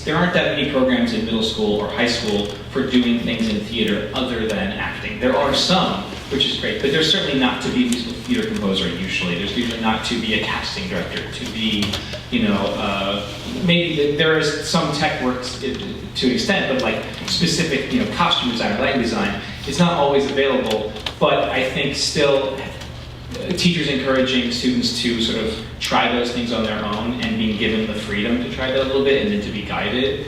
there aren't that many programs in middle school or high school for doing things in theater other than acting. There are some, which is great, but there's certainly not to be a musical theater composer usually. There's usually not to be a casting director, to be, maybe there is some tech work to an extent, but like specific, costume design or lighting design, it's not always available, but I think still teachers encouraging students to sort of try those things on their own and being given the freedom to try that a little bit and then to be guided,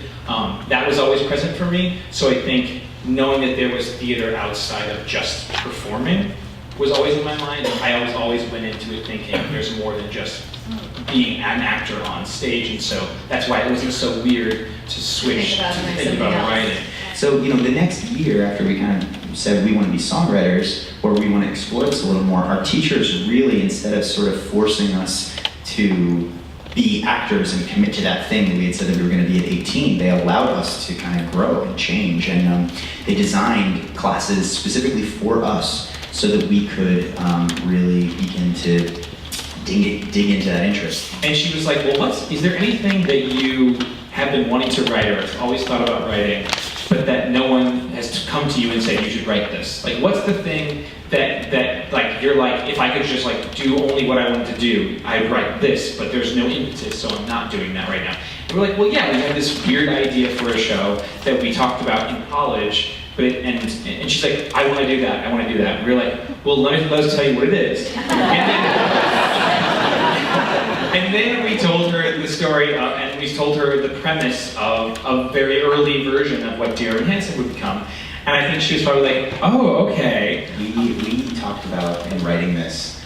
that was always present for me. So I think knowing that there was theater outside of just performing was always in my mind. I always went into it thinking there's more than just being an actor on stage, and so that's why it wasn't so weird to switch to think about writing. So, the next year after we kind of said we want to be songwriters, or we want to explore this a little more, our teachers really, instead of sort of forcing us to be actors and commit to that thing that we had said that we were going to be at 18, they allowed us to kind of grow and change, and they designed classes specifically for us so that we could really begin to dig into that interest. And she was like, well, is there anything that you have been wanting to write or have always thought about writing, but that no one has come to you and said you should write this? Like, what's the thing that like you're like, if I could just like do only what I want to do, I'd write this, but there's no impetus, so I'm not doing that right now. And we're like, well, yeah, we had this weird idea for a show that we talked about in college, but and she's like, I want to do that, I want to do that. And we're like, well, let us tell you what it is. And then we told her the story, and we told her the premise of a very early version of what Dear Evan Hansen would become. And I think she was probably like, oh, okay. We talked about, in writing this,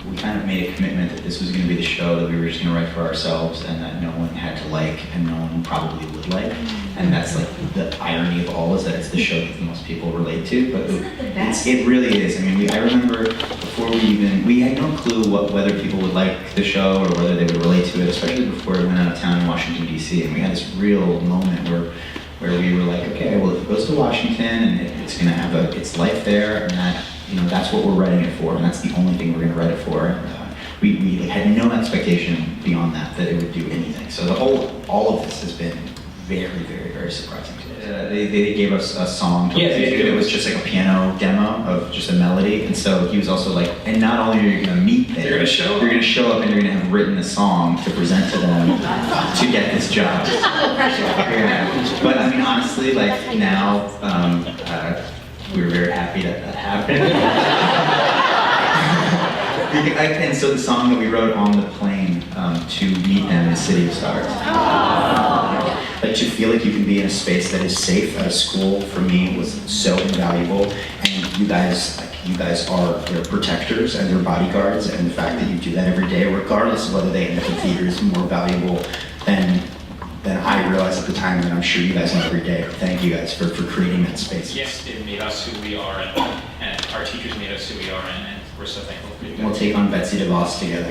we kind of made a commitment that this was going to be the show that we were just going to write for ourselves and that no one had to like and no one probably would like. And that's like the irony of all, is that it's the show that most people relate to. But it really is. I mean, I remember before we had no clue whether people would like the show or whether they would relate to it, especially before it went out of town in Washington, D.C. And we had this real moment where we were like, okay, well, if it goes to Washington and it's going to have its life there, and that, that's what we're writing it for, and that's the only thing we're going to write it for. And we had no expectation beyond that it would do anything. So all of this has been very, very, very surprising to us. They gave us a song. Yeah, it was just like a piano demo of just a melody, and so he was also like, and not only are you going to meet there, you're going to show up and you're going to have written a song to present to them to get this job. Yeah. But I mean, honestly, like now, we were very happy that happened. And so the song that we wrote on the plane to meet them in City of Stars. Like, to feel like you can be in a space that is safe at a school, for me, was so invaluable. And you guys are their protectors and their bodyguards, and the fact that you do that every day, regardless of whether they end up in theater, is more valuable than I realized at the time, and I'm sure you guys know every day. Thank you guys for creating that space. Yes, it made us who we are, and our teachers made us who we are, and we're so thankful for you guys. We'll take on Betsy DeVos together.